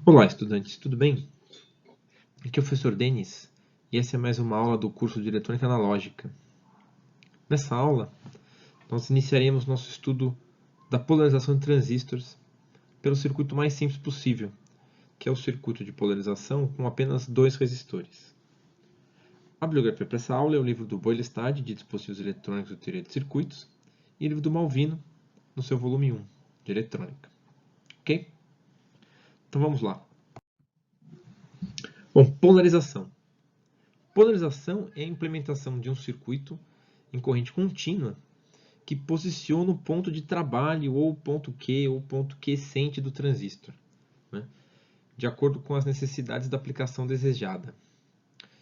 Olá, estudantes, tudo bem? Aqui é o professor Denis e essa é mais uma aula do curso de Eletrônica Analógica. Nessa aula, nós iniciaremos nosso estudo da polarização de transistores pelo circuito mais simples possível, que é o circuito de polarização com apenas dois resistores. A bibliografia para essa aula é o livro do Boylestad, de Dispositivos Eletrônicos e Teoria de Circuitos, e o livro do Malvino, no seu volume 1, de Eletrônica. Ok? Então vamos lá. Bom, polarização. Polarização é a implementação de um circuito em corrente contínua que posiciona o ponto de trabalho ou o ponto Q ou o ponto quiescente do transistor, né, de acordo com as necessidades da aplicação desejada.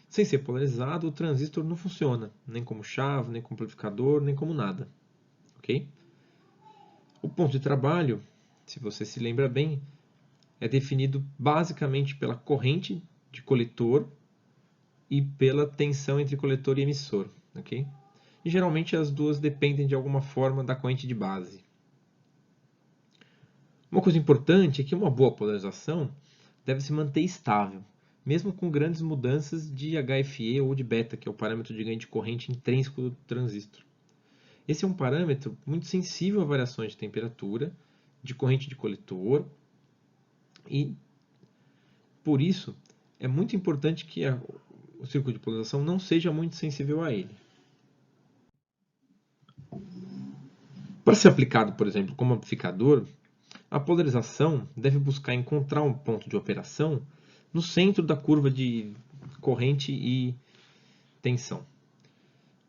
Sem ser polarizado, o transistor não funciona, nem como chave, nem como amplificador, nem como nada. Okay? O ponto de trabalho, se você se lembra bem, é definido basicamente pela corrente de coletor e pela tensão entre coletor e emissor. Okay? E geralmente as duas dependem de alguma forma da corrente de base. Uma coisa importante é que uma boa polarização deve se manter estável, mesmo com grandes mudanças de HFE ou de beta, que é o parâmetro de ganho de corrente intrínseco do transistor. Esse é um parâmetro muito sensível a variações de temperatura, de corrente de coletor, e por isso é muito importante que o circuito de polarização não seja muito sensível a ele. Para ser aplicado, por exemplo, como amplificador, a polarização deve buscar encontrar um ponto de operação no centro da curva de corrente e tensão.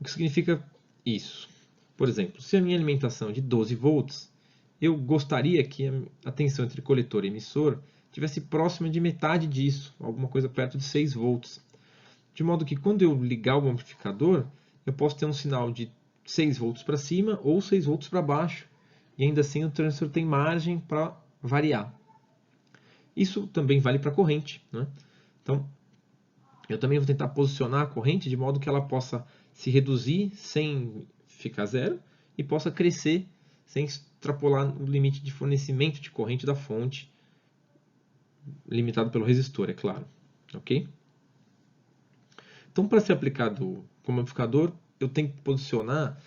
O que significa isso? Por exemplo, se a minha alimentação é de 12 volts, eu gostaria que a tensão entre coletor e emissor estivesse próxima de metade disso, alguma coisa perto de 6 volts. De modo que quando eu ligar o amplificador, eu posso ter um sinal de 6 volts para cima ou 6 volts para baixo. E ainda assim o transistor tem margem para variar. Isso também vale para a corrente, né? Então, eu também vou tentar posicionar a corrente de modo que ela possa se reduzir sem ficar zero e possa crescer sem extrapolar o limite de fornecimento de corrente da fonte, limitado pelo resistor, é claro. Ok? Então, para ser aplicado como amplificador, eu tenho que posicionar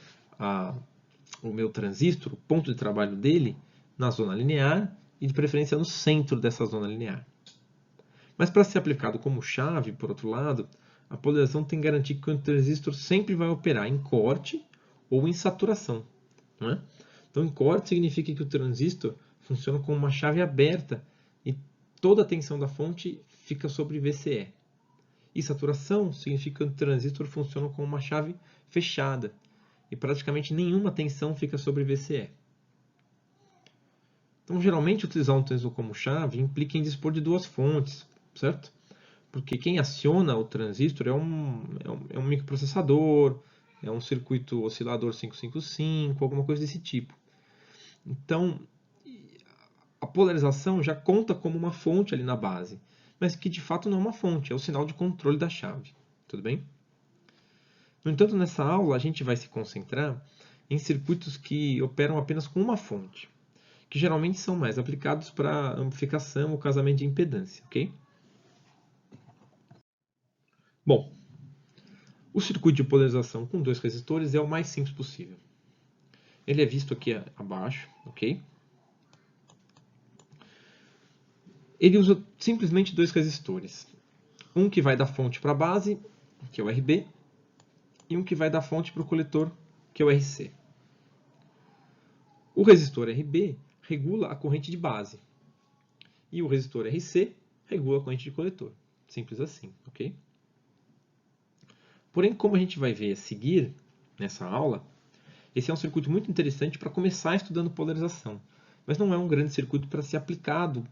o meu transistor, o ponto de trabalho dele, na zona linear e de preferência no centro dessa zona linear. Mas para ser aplicado como chave, por outro lado, a polarização tem que garantir que o transistor sempre vai operar em corte ou em saturação. Não é? Então, em corte significa que o transistor funciona como uma chave aberta e toda a tensão da fonte fica sobre VCE. E saturação significa que o transistor funciona como uma chave fechada e praticamente nenhuma tensão fica sobre VCE. Então, geralmente, utilizar um transistor como chave implica em dispor de duas fontes, certo? Porque quem aciona o transistor é um microprocessador, é um circuito oscilador 555, alguma coisa desse tipo. Então, a polarização já conta como uma fonte ali na base, mas que de fato não é uma fonte, é o sinal de controle da chave. Tudo bem? No entanto, nessa aula a gente vai se concentrar em circuitos que operam apenas com uma fonte, que geralmente são mais aplicados para amplificação ou casamento de impedância, ok? Bom, o circuito de polarização com dois resistores é o mais simples possível. Ele é visto aqui abaixo, ok? Ele usa simplesmente dois resistores. Um que vai da fonte para a base, que é o RB, e um que vai da fonte para o coletor, que é o RC. O resistor RB regula a corrente de base. E o resistor RC regula a corrente de coletor. Simples assim, ok? Porém, como a gente vai ver a seguir nessa aula, esse é um circuito muito interessante para começar estudando polarização. Mas não é um grande circuito para ser aplicado,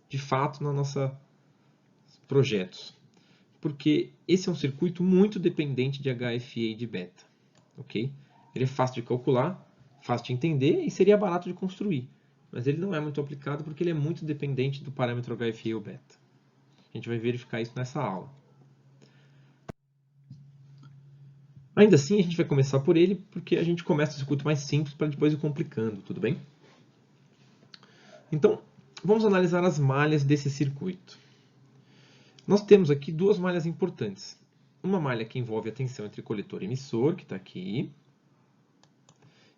de fato, nos nossos projetos. Porque esse é um circuito muito dependente de HFE e de beta. Ok? Ele é fácil de calcular, fácil de entender e seria barato de construir. Mas ele não é muito aplicado porque ele é muito dependente do parâmetro HFE ou beta. A gente vai verificar isso nessa aula. Ainda assim, a gente vai começar por ele porque a gente começa o circuito mais simples para depois ir complicando, tudo bem? Então, vamos analisar as malhas desse circuito. Nós temos aqui duas malhas importantes. Uma malha que envolve a tensão entre coletor e emissor, que está aqui,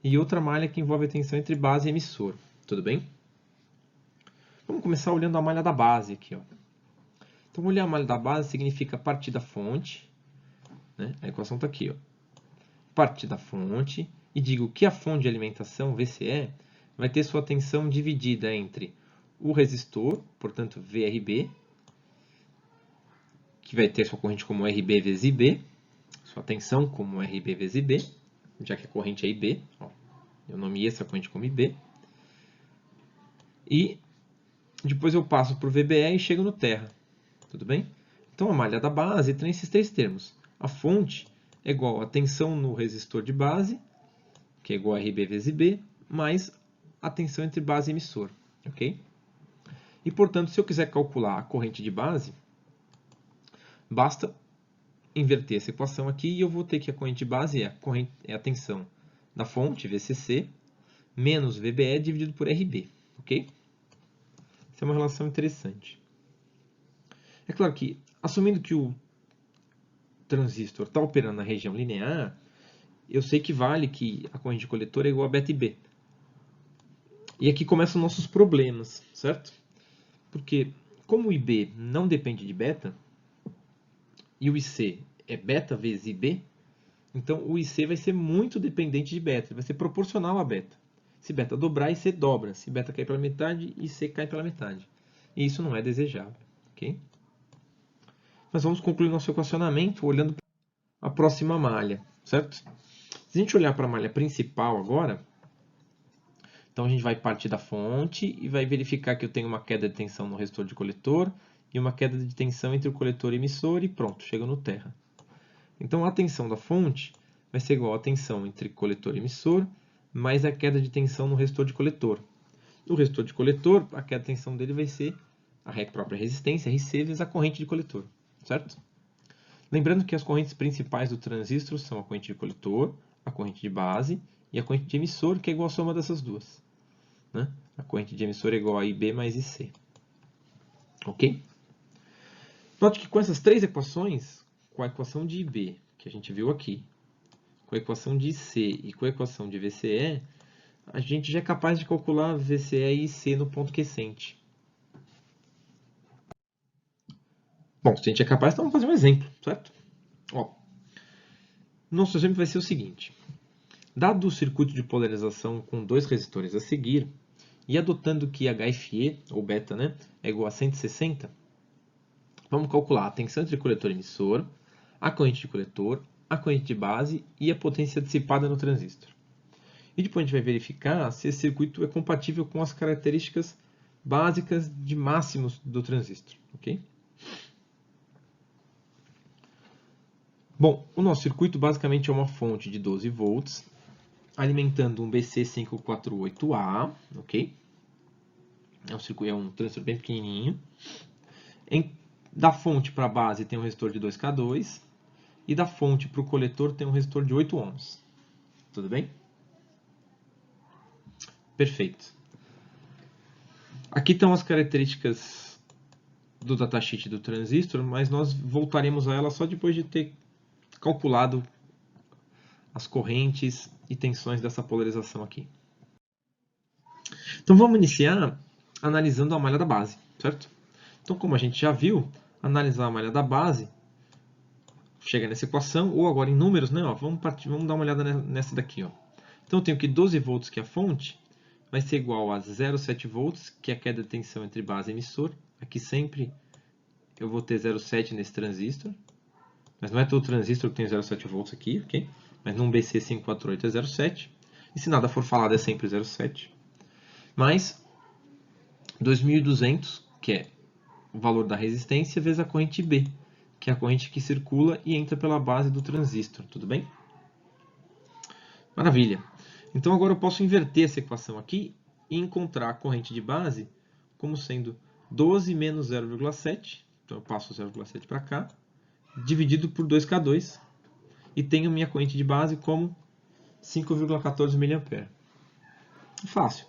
e outra malha que envolve a tensão entre base e emissor. Tudo bem? Vamos começar olhando a malha da base aqui. Ó. Então, olhar a malha da base significa partir da fonte, né? A equação está aqui. Ó. Partir da fonte, e digo que a fonte de alimentação, VCE, vai ter sua tensão dividida entre o resistor, portanto, VRB, que vai ter sua corrente como RB vezes IB, sua tensão como RB vezes IB, já que a corrente é IB, ó, eu nomeei essa corrente como IB, e depois eu passo por VBE e chego no terra, tudo bem? Então a malha da base tem esses três termos. A fonte é igual a tensão no resistor de base, que é igual a RB vezes IB, mais a tensão entre base e emissor, ok? E portanto, se eu quiser calcular a corrente de base, basta inverter essa equação aqui e eu vou ter que a corrente de base é a tensão da fonte, VCC, menos VBE dividido por RB, ok? Essa é uma relação interessante. É claro que, assumindo que o transistor está operando na região linear, eu sei que vale que a corrente de coletor é igual a beta IB. E aqui começam os nossos problemas, certo? Porque, como o IB não depende de beta, e o IC é beta vezes IB, então o IC vai ser muito dependente de beta, vai ser proporcional a beta. Se beta dobrar, IC dobra. Se beta cair pela metade, IC cai pela metade. E isso não é desejável, ok? Mas vamos concluir nosso equacionamento olhando para a próxima malha, certo? Se a gente olhar para a malha principal agora, então a gente vai partir da fonte e vai verificar que eu tenho uma queda de tensão no resistor de coletor e uma queda de tensão entre o coletor e emissor e pronto, chega no terra. Então a tensão da fonte vai ser igual à tensão entre coletor e emissor mais a queda de tensão no resistor de coletor. No resistor de coletor, a queda de tensão dele vai ser a própria resistência, RC, vezes a corrente de coletor, certo? Lembrando que as correntes principais do transistor são a corrente de coletor, a corrente de base e a corrente de emissor, que é igual à soma dessas duas. Né? A corrente de emissor é igual a IB mais IC. Ok? Note que com essas três equações, com a equação de IB, que a gente viu aqui, com a equação de IC e com a equação de VCE, a gente já é capaz de calcular VCE e IC no ponto quiescente. Bom, se a gente é capaz, então vamos fazer um exemplo, certo? Ó, nosso exemplo vai ser o seguinte. Dado o circuito de polarização com dois resistores a seguir, e adotando que HFE, ou beta, né, é igual a 160, vamos calcular a tensão entre coletor e emissor, a corrente de coletor, a corrente de base e a potência dissipada no transistor. E depois a gente vai verificar se esse circuito é compatível com as características básicas de máximos do transistor. Okay? Bom, o nosso circuito basicamente é uma fonte de 12 volts, alimentando um BC548A, ok? É um transistor bem pequenininho. Da fonte para a base tem um resistor de 2K2 e da fonte para o coletor tem um resistor de 8 ohms. Tudo bem? Perfeito. Aqui estão as características do datasheet do transistor, mas nós voltaremos a ela só depois de ter calculado as correntes e tensões dessa polarização aqui. Então vamos iniciar analisando a malha da base, certo? Então, como a gente já viu, analisar a malha da base chega nessa equação, ou agora em números, né? Ó, vamos dar uma olhada nessa daqui. Ó. Então eu tenho que 12 volts, que é a fonte, vai ser igual a 0,7 volts, que é a queda de tensão entre base e emissor. Aqui sempre eu vou ter 0,7 nesse transistor. Mas não é todo transistor que tem 0,7 volts aqui, ok? Mas num BC548 é 0,7. E se nada for falado é sempre 0,7. Mais 2.200, que é o valor da resistência, vezes a corrente B, que é a corrente que circula e entra pela base do transistor, tudo bem? Maravilha. Então agora eu posso inverter essa equação aqui e encontrar a corrente de base como sendo 12 menos 0,7, então eu passo 0,7 para cá, dividido por 2K2, e tenho minha corrente de base como 5,14 mA. Fácil.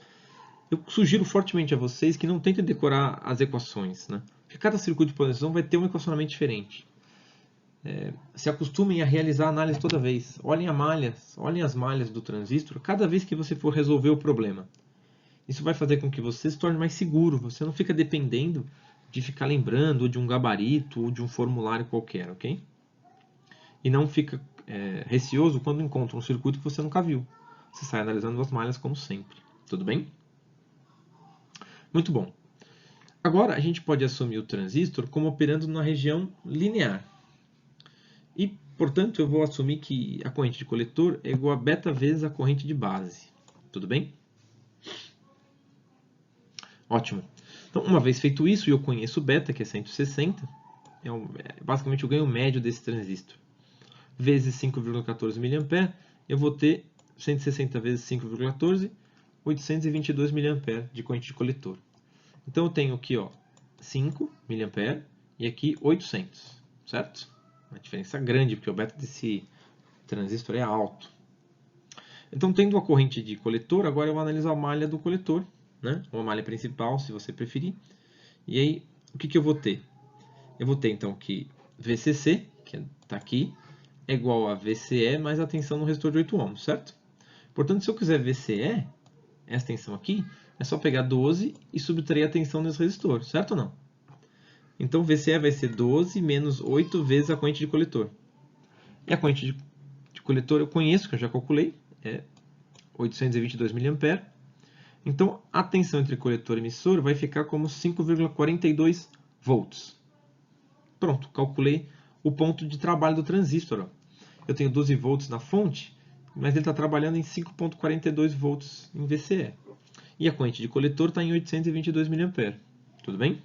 eu sugiro fortemente a vocês que não tentem decorar as equações, né? Porque cada circuito de polarização vai ter um equacionamento diferente. Se acostumem a realizar a análise toda vez. Olhem as malhas do transistor cada vez que você for resolver o problema. Isso vai fazer com que você se torne mais seguro. Você não fica dependendo de ficar lembrando de um gabarito ou de um formulário qualquer, ok? E não fica receoso quando encontra um circuito que você nunca viu. Você sai analisando as malhas como sempre. Tudo bem? Muito bom. Agora a gente pode assumir o transistor como operando na região linear. E, portanto, eu vou assumir que a corrente de coletor é igual a beta vezes a corrente de base. Tudo bem? Ótimo. Então, uma vez feito isso, e eu conheço beta, que é 160, basicamente o ganho médio desse transistor. Vezes 5,14 mA, eu vou ter 160 vezes 5,14, 822 mA de corrente de coletor. Então, eu tenho aqui 5 mA e aqui 800, certo? Uma diferença grande, porque o beta desse transistor é alto. Então, tendo a corrente de coletor, agora eu vou analisar a malha do coletor, né? Ou a malha principal, se você preferir. E aí, o que eu vou ter? Eu vou ter, então, que VCC, que está aqui, é igual a VCE mais a tensão no resistor de 8 ohms, certo? Portanto, se eu quiser VCE, essa tensão aqui, é só pegar 12 e subtrair a tensão nesse resistor, certo ou não? Então, VCE vai ser 12 menos 8 vezes a corrente de coletor. E a corrente de coletor eu conheço, que eu já calculei, é 822 mA. Então, a tensão entre coletor e emissor vai ficar como 5,42 volts. Pronto, calculei o ponto de trabalho do transistor. Eu tenho 12 volts na fonte, mas ele está trabalhando em 5,42 volts em VCE. E a corrente de coletor está em 822 mA. Tudo bem?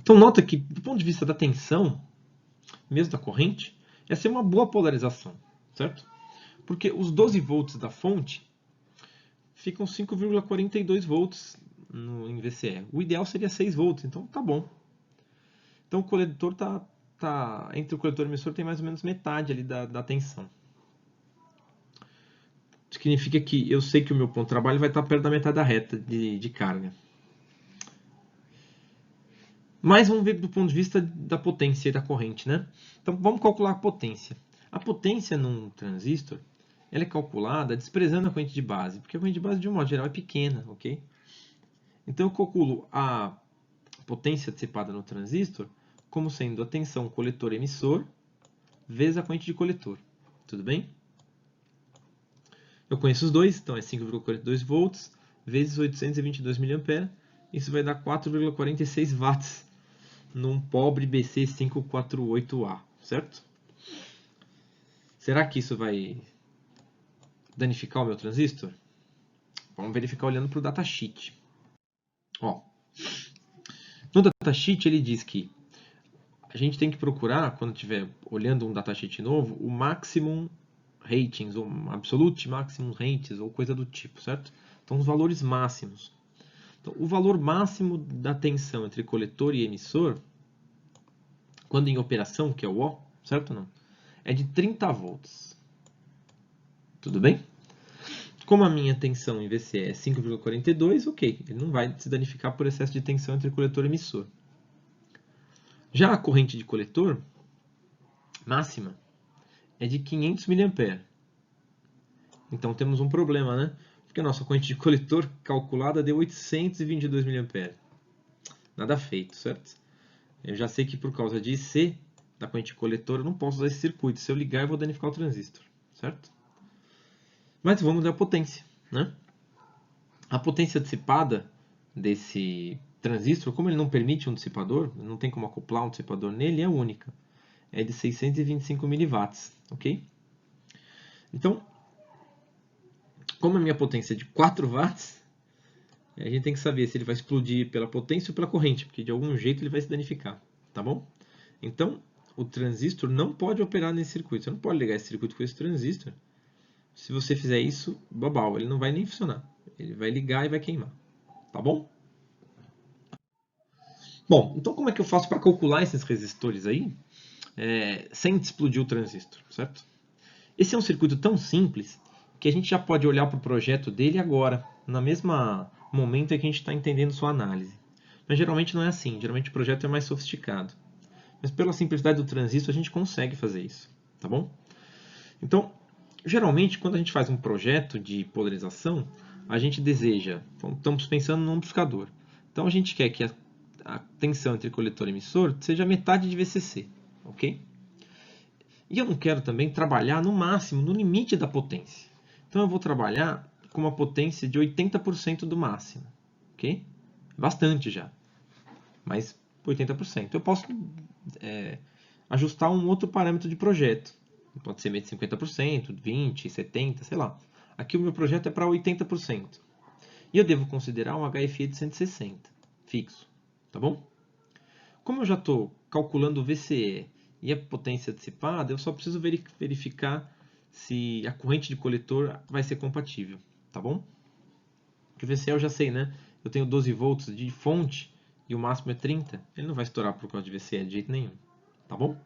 Então, nota que, do ponto de vista da tensão, mesmo da corrente, essa é uma boa polarização, certo? Porque os 12 volts da fonte ficam 5,42 volts em VCE. O ideal seria 6 volts, então tá bom. Então o coletor entre o coletor e o emissor tem mais ou menos metade ali da tensão. Significa que eu sei que o meu ponto de trabalho vai estar perto da metade da reta de carga. Mas vamos ver do ponto de vista da potência e da corrente, né? Então vamos calcular a potência. A potência num transistor ela é calculada desprezando a corrente de base, porque a corrente de base de um modo geral é pequena, ok? Então eu calculo a potência dissipada no transistor como sendo a tensão coletor-emissor vezes a corrente de coletor. Tudo bem? Eu conheço os dois, então é 5,42 volts vezes 822 mA. Isso vai dar 4,46 watts num pobre BC548A, certo? Será que isso vai danificar o meu transistor? Vamos verificar olhando para o datasheet. No datasheet ele diz que a gente tem que procurar, quando estiver olhando um datasheet novo, o maximum ratings, ou absolute maximum ratings, ou coisa do tipo, certo? Então, os valores máximos. Então, o valor máximo da tensão entre coletor e emissor, quando em operação, que é o O, certo ou não? É de 30 volts. Tudo bem? Como a minha tensão em VCE é 5,42, ok, ele não vai se danificar por excesso de tensão entre coletor e emissor. Já a corrente de coletor máxima é de 500 mA. Então temos um problema, né? Porque a nossa corrente de coletor calculada deu 822 mA. Nada feito, certo? Eu já sei que por causa de IC da corrente de coletor eu não posso usar esse circuito. Se eu ligar eu vou danificar o transistor, certo? Mas vamos dar a potência, né? A potência dissipada desse transistor, como ele não permite um dissipador, não tem como acoplar um dissipador nele, é única. É de 625 mW, ok? Então, como a minha potência é de 4 watts, a gente tem que saber se ele vai explodir pela potência ou pela corrente, porque de algum jeito ele vai se danificar, tá bom? Então, o transistor não pode operar nesse circuito. Você não pode ligar esse circuito com esse transistor. Se você fizer isso, babau, ele não vai nem funcionar. Ele vai ligar e vai queimar, tá bom? Bom, então como é que eu faço para calcular esses resistores aí sem explodir o transistor, certo? Esse é um circuito tão simples que a gente já pode olhar para o projeto dele agora, no mesmo momento em que a gente está entendendo sua análise. Mas geralmente não é assim, geralmente o projeto é mais sofisticado. Mas pela simplicidade do transistor a gente consegue fazer isso, tá bom? Então, geralmente quando a gente faz um projeto de polarização, a gente deseja, então, estamos pensando num amplificador. Então a gente quer que a tensão entre coletor e emissor seja metade de VCC, ok? E eu não quero também trabalhar no máximo, no limite da potência. Então eu vou trabalhar com uma potência de 80% do máximo, ok? Bastante já, mas 80%. Eu posso ajustar um outro parâmetro de projeto. Pode ser 50%, 20%, 70%, sei lá. Aqui o meu projeto é para 80%. E eu devo considerar um HFE de 160, fixo, tá bom? Como eu já estou calculando o VCE e a potência dissipada, eu só preciso verificar se a corrente de coletor vai ser compatível, tá bom? Porque o VCE eu já sei, né? Eu tenho 12 volts de fonte e o máximo é 30. Ele não vai estourar por causa de VCE de jeito nenhum, tá bom?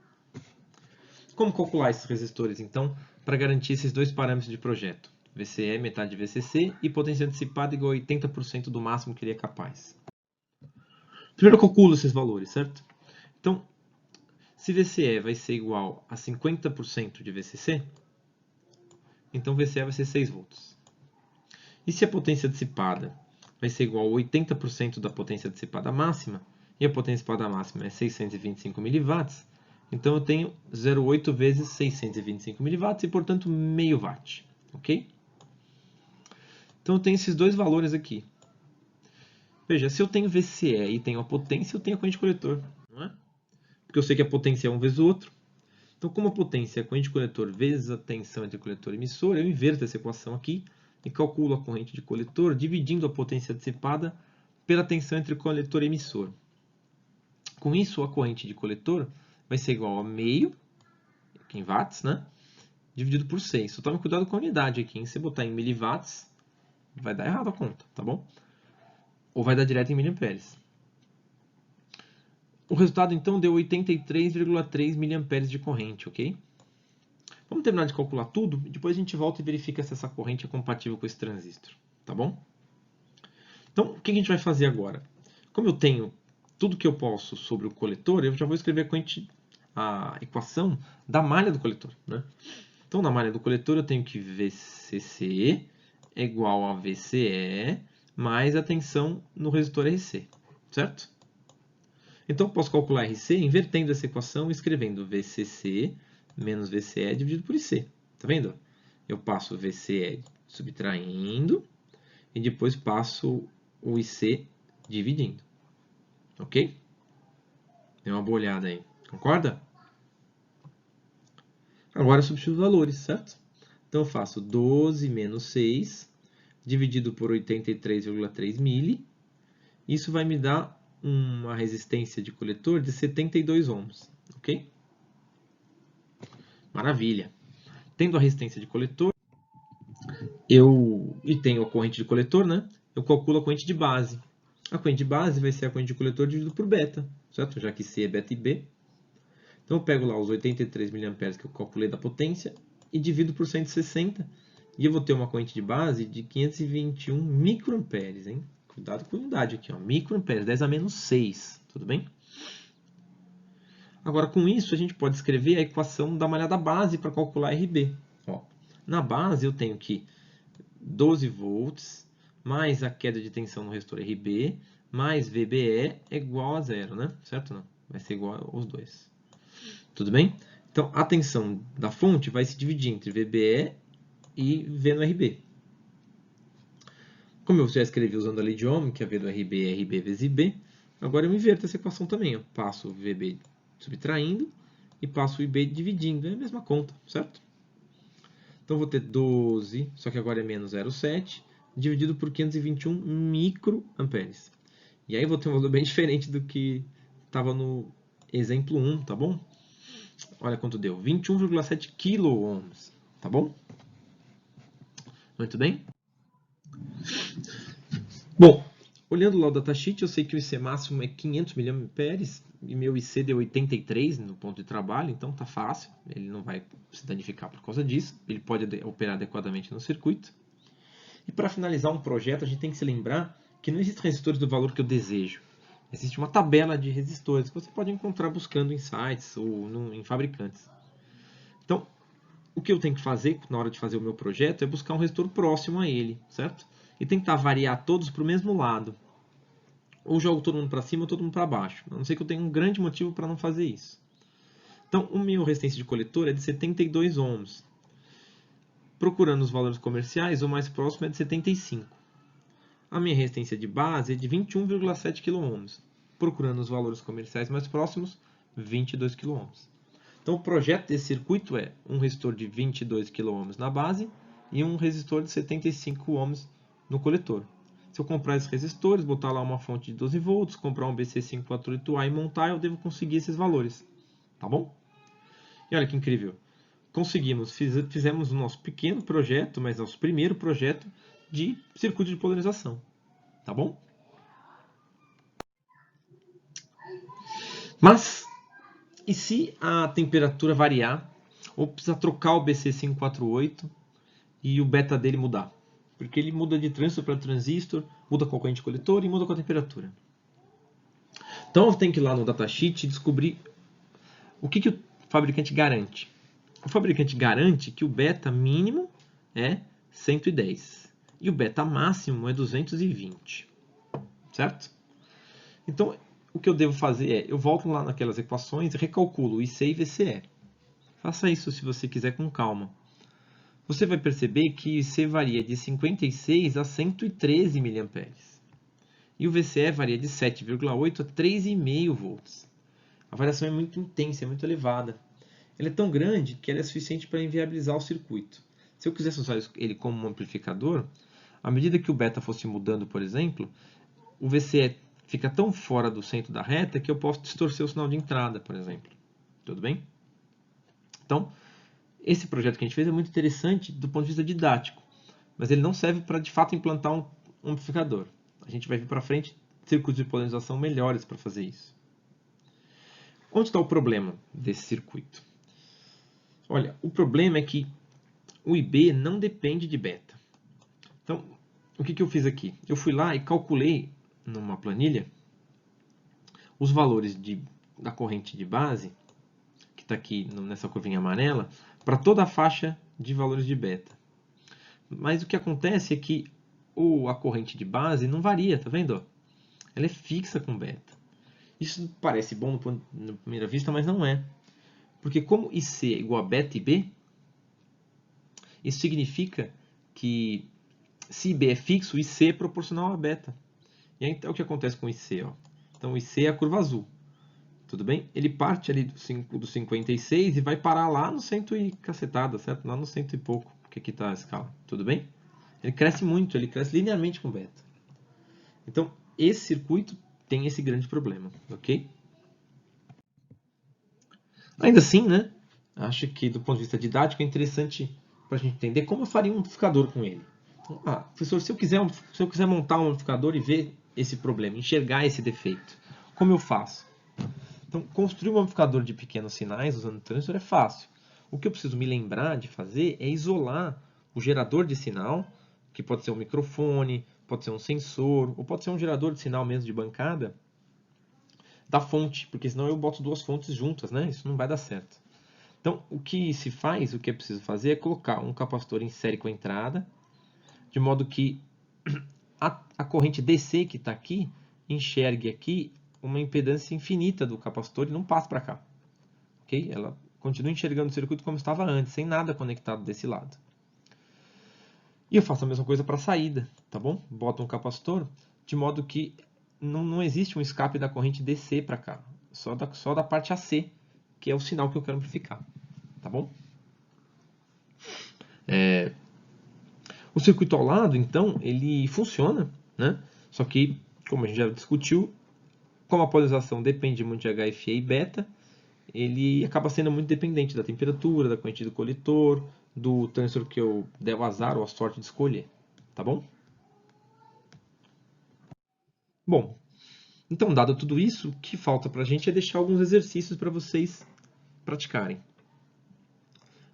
Como calcular esses resistores, então, para garantir esses dois parâmetros de projeto? VCE metade de VCC e potência dissipada igual a 80% do máximo que ele é capaz. Primeiro eu calculo esses valores, certo? Então, se VCE vai ser igual a 50% de VCC, então VCE vai ser 6 volts. E se a potência dissipada vai ser igual a 80% da potência dissipada máxima, e a potência dissipada máxima é 625 mW, então eu tenho 0,8 vezes 625 mW e, portanto, meio watt. Ok? Então eu tenho esses dois valores aqui. Veja, se eu tenho VCE e tenho a potência, eu tenho a corrente de coletor, não é? Porque eu sei que a potência é um vezes o outro. Então, como a potência é a corrente de coletor vezes a tensão entre coletor e emissor, eu inverto essa equação aqui e calculo a corrente de coletor dividindo a potência dissipada pela tensão entre coletor e emissor. Com isso, a corrente de coletor vai ser igual a meio, aqui em watts, né? Dividido por 6. Só tome cuidado com a unidade aqui, hein? Se botar em miliwatts, vai dar errado a conta, tá bom? Ou vai dar direto em miliamperes. O resultado, então, deu 83,3 miliamperes de corrente, ok? Vamos terminar de calcular tudo e depois a gente volta e verifica se essa corrente é compatível com esse transistor, tá bom? Então, o que a gente vai fazer agora? Como eu tenho tudo que eu posso sobre o coletor, eu já vou escrever a equação da malha do coletor, né? Então, na malha do coletor, eu tenho que VCC é igual a VCE mais a tensão no resistor RC, certo? Então, eu posso calcular RC invertendo essa equação e escrevendo VCC menos VCE dividido por IC. Tá vendo? Eu passo o VCE subtraindo e depois passo o IC dividindo. Ok? Dê uma boa olhada aí. Concorda? Agora eu substituo os valores, certo? Então eu faço 12 menos 6 dividido por 83,3 mili. Isso vai me dar uma resistência de coletor de 72 ohms. Ok? Maravilha. Tendo a resistência de coletor, e tenho a corrente de coletor, né? Eu calculo a corrente de base. A corrente de base vai ser a corrente de coletor dividido por beta, certo? Já que C é beta e B. Então eu pego lá os 83 mA que eu calculei da potência e divido por 160 e eu vou ter uma corrente de base de 521 microamperes, hein? Cuidado com a unidade aqui, ó. Microamperes, 10 a menos 6, tudo bem? Agora, com isso, a gente pode escrever a equação da malhada base para calcular RB. Ó, na base, eu tenho que 12 volts mais a queda de tensão no resistor RB mais VBE é igual a zero, né? Certo ou não? Vai ser igual aos dois. Tudo bem? Então, a tensão da fonte vai se dividir entre VBE e V no RB. Como eu já escrevi usando a lei de Ohm, que é V do RB é RB vezes IB, agora eu inverto essa equação também. Eu passo o VB subtraindo e passo o IB dividindo. É a mesma conta, certo? Então, vou ter 12, só que agora é menos 0,7, dividido por 521 microamperes. E aí vou ter um valor bem diferente do que estava no exemplo 1, tá bom? Olha quanto deu, 21,7 kΩ, tá bom? Muito bem? Bom, Olhando lá o datasheet, eu sei que o IC máximo é 500 mA e meu IC deu 83 no ponto de trabalho, então tá fácil, ele não vai se danificar por causa disso, ele pode operar adequadamente no circuito. E para finalizar um projeto, a gente tem que se lembrar que não existem resistores do valor que eu desejo. Existe uma tabela de resistores que você pode encontrar buscando em sites ou em fabricantes. Então, o que eu tenho que fazer na hora de fazer o meu projeto é buscar um resistor próximo a ele, certo? E tentar variar todos para o mesmo lado. Ou jogo todo mundo para cima ou todo mundo para baixo. A não ser que eu tenha um grande motivo para não fazer isso. Então, o meu resistência de coletor é de 72 ohms. Procurando os valores comerciais, o mais próximo é de 75. A minha resistência de base é de 21,7 kΩ. Procurando os valores comerciais mais próximos, 22 kΩ. Então, o projeto desse circuito é um resistor de 22 kΩ na base e um resistor de 75 ohms no coletor. Se eu comprar esses resistores, botar lá uma fonte de 12 volts, comprar um BC548A e montar, eu devo conseguir esses valores. Tá bom? E olha que incrível. Conseguimos, fizemos o nosso pequeno projeto, mas nosso primeiro projeto de circuito de polarização. Tá bom? Mas, e se a temperatura variar, ou precisar trocar o BC548 e o beta dele mudar? Porque ele muda de transistor para transistor, muda com a corrente coletor e muda com a temperatura. Então eu tenho que ir lá no datasheet e descobrir o que o fabricante garante. O fabricante garante que o beta mínimo é 110 e o beta máximo é 220, certo? Então, o que eu devo fazer é, eu volto lá naquelas equações e recalculo IC e VCE. Faça isso se você quiser com calma. Você vai perceber que o IC varia de 56 a 113 mA. E o VCE varia de 7,8 a 3,5 volts. A variação é muito intensa, é muito elevada. Ela é tão grande que ela é suficiente para inviabilizar o circuito. Se eu quisesse usar ele como um amplificador, à medida que o beta fosse mudando, por exemplo, o VCE fica tão fora do centro da reta que eu posso distorcer o sinal de entrada, por exemplo. Tudo bem? Então, esse projeto que a gente fez é muito interessante do ponto de vista didático, mas ele não serve para, de fato, implantar um amplificador. A gente vai vir para frente circuitos de polarização melhores para fazer isso. Onde está o problema desse circuito? Olha, o problema é que o IB não depende de beta. Então, o que eu fiz aqui? Eu fui lá e calculei numa planilha os valores da corrente de base, que está aqui nessa curvinha amarela, para toda a faixa de valores de beta. Mas o que acontece é que a corrente de base não varia, tá vendo? Ela é fixa com beta. Isso parece bom na primeira vista, mas não é. Porque como IC é igual a beta e B, isso significa que se IB é fixo, IC é proporcional a beta. E aí é o que acontece com o IC. Ó. Então o IC é a curva azul. Tudo bem? Ele parte ali do 56 e vai parar lá no cento e cacetada, certo? Lá no cento e pouco, porque aqui está a escala. Tudo bem? Ele cresce muito, ele cresce linearmente com beta. Então, esse circuito tem esse grande problema, ok? Ainda assim, né? Acho que do ponto de vista didático é interessante para a gente entender como eu faria um amplificador com ele. Então, professor, se eu quiser montar um amplificador e ver esse problema, enxergar esse defeito, como eu faço? Então, construir um amplificador de pequenos sinais usando transistor é fácil. O que eu preciso me lembrar de fazer é isolar o gerador de sinal, que pode ser um microfone, pode ser um sensor, ou pode ser um gerador de sinal mesmo de bancada, da fonte, porque senão eu boto duas fontes juntas, né? Isso não vai dar certo. Então, o que se faz, o que é preciso fazer é colocar um capacitor em série com a entrada, de modo que a corrente DC que está aqui enxergue aqui uma impedância infinita do capacitor e não passe para cá. Okay? Ela continua enxergando o circuito como estava antes, sem nada conectado desse lado. E eu faço a mesma coisa para a saída, tá bom? Boto um capacitor de modo que não existe um escape da corrente DC para cá, só da parte AC, que é o sinal que eu quero amplificar, tá bom? O circuito ao lado, então, ele funciona, né? Só que, como a gente já discutiu, como a polarização depende muito de HFE e beta, ele acaba sendo muito dependente da temperatura, da corrente do coletor, do transistor que eu der o azar ou a sorte de escolher, tá bom? Bom, então, dado tudo isso, o que falta para a gente é deixar alguns exercícios para vocês praticarem.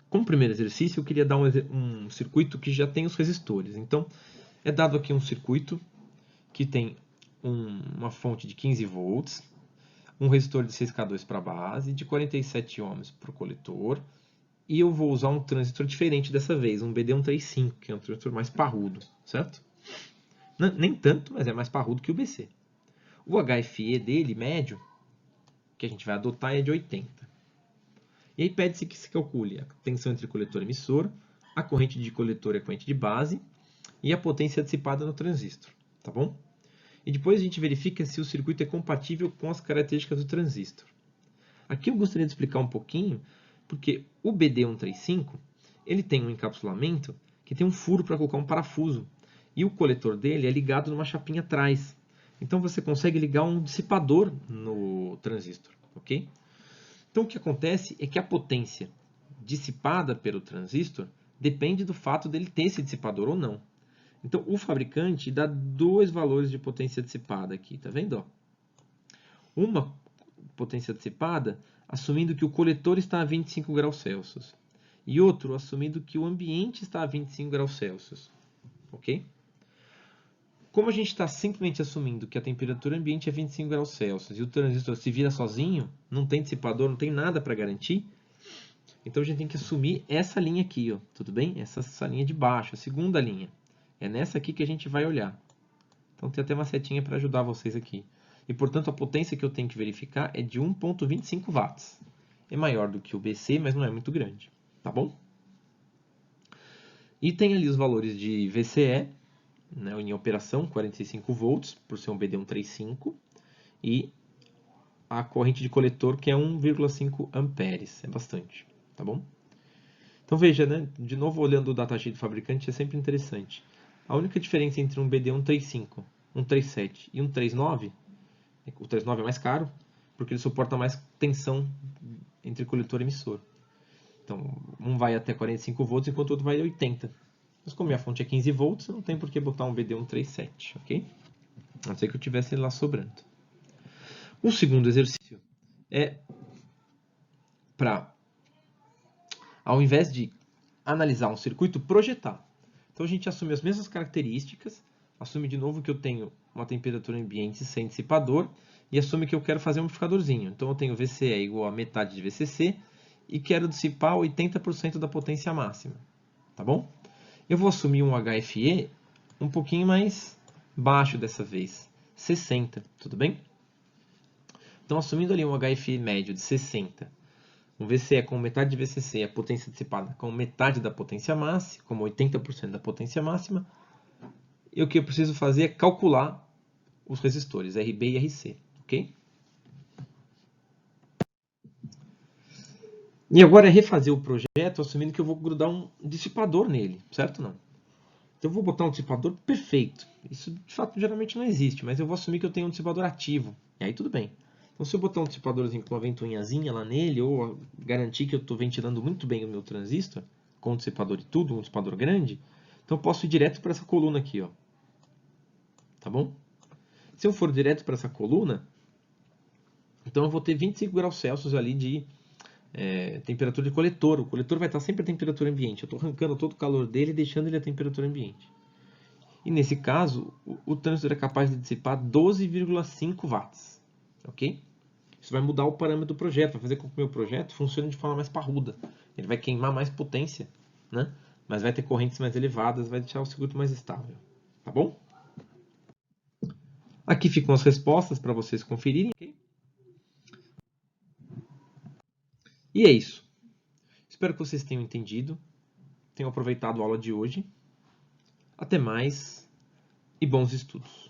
Como primeiro exercício, eu queria dar um circuito que já tem os resistores. Então, é dado aqui um circuito que tem uma fonte de 15 volts, um resistor de 6K2 para a base, de 47 ohms para o coletor, e eu vou usar um transistor diferente dessa vez, um BD135, que é um transistor mais parrudo, certo? Nem tanto, mas é mais parrudo que o BC. O HFE dele, médio, que a gente vai adotar é de 80. E aí pede-se que se calcule a tensão entre coletor e emissor, a corrente de coletor e a corrente de base, e a potência dissipada no transistor, tá bom? E depois a gente verifica se o circuito é compatível com as características do transistor. Aqui eu gostaria de explicar um pouquinho, porque o BD135 ele tem um encapsulamento que tem um furo para colocar um parafuso, e o coletor dele é ligado numa chapinha atrás. Então você consegue ligar um dissipador no transistor, ok? Então o que acontece é que a potência dissipada pelo transistor depende do fato dele ter esse dissipador ou não. Então o fabricante dá dois valores de potência dissipada aqui, tá vendo? Uma potência dissipada assumindo que o coletor está a 25 graus Celsius e outro assumindo que o ambiente está a 25 graus Celsius, ok? Como a gente está simplesmente assumindo que a temperatura ambiente é 25 graus Celsius e o transistor se vira sozinho, não tem dissipador, não tem nada para garantir, então a gente tem que assumir essa linha aqui, ó, tudo bem? Essa linha de baixo, a segunda linha. É nessa aqui que a gente vai olhar. Então tem até uma setinha para ajudar vocês aqui. E portanto a potência que eu tenho que verificar é de 1.25 watts. É maior do que o BC, mas não é muito grande, tá bom? E tem ali os valores de VCE, né, em operação, 45 volts, por ser um BD135, e a corrente de coletor, que é 1,5 amperes, é bastante, tá bom? Então veja, né, de novo olhando o datasheet do fabricante é sempre interessante. A única diferença entre um BD135, um 37 e um 39, o 39 é mais caro, porque ele suporta mais tensão entre coletor e emissor. Então, um vai até 45 volts, enquanto o outro vai a 80. Mas como minha fonte é 15 volts, não tem por que botar um BD137, ok? A não ser que eu tivesse ele lá sobrando. O segundo exercício é para, ao invés de analisar um circuito, projetar. Então a gente assume as mesmas características, assume de novo que eu tenho uma temperatura ambiente sem dissipador e assume que eu quero fazer um amplificadorzinho. Então eu tenho VCE igual a metade de VCC e quero dissipar 80% da potência máxima, tá bom? Eu vou assumir um HFE um pouquinho mais baixo dessa vez, 60, tudo bem? Então assumindo ali um HFE médio de 60, um VCE com metade de VCC, a potência dissipada com metade da potência máxima, como 80% da potência máxima, e o que eu preciso fazer é calcular os resistores, RB e RC, ok? E agora é refazer o projeto assumindo que eu vou grudar um dissipador nele, certo ou não? Então eu vou botar um dissipador perfeito. Isso de fato geralmente não existe, mas eu vou assumir que eu tenho um dissipador ativo. E aí tudo bem. Então se eu botar um dissipadorzinho com uma ventoinhazinha lá nele, ou garantir que eu estou ventilando muito bem o meu transistor, com o dissipador e tudo, um dissipador grande, então eu posso ir direto para essa coluna aqui, ó. Tá bom? Se eu for direto para essa coluna, então eu vou ter 25 graus Celsius ali de temperatura de coletor. O coletor vai estar sempre a temperatura ambiente. Eu estou arrancando todo o calor dele e deixando ele a temperatura ambiente. E nesse caso, o transistor é capaz de dissipar 12,5 watts. Ok? Isso vai mudar o parâmetro do projeto, vai fazer com que o meu projeto funcione de forma mais parruda. Ele vai queimar mais potência, né? Mas vai ter correntes mais elevadas, vai deixar o circuito mais estável. Tá bom? Aqui ficam as respostas para vocês conferirem. Okay? E é isso. Espero que vocês tenham entendido, tenham aproveitado a aula de hoje. Até mais e bons estudos!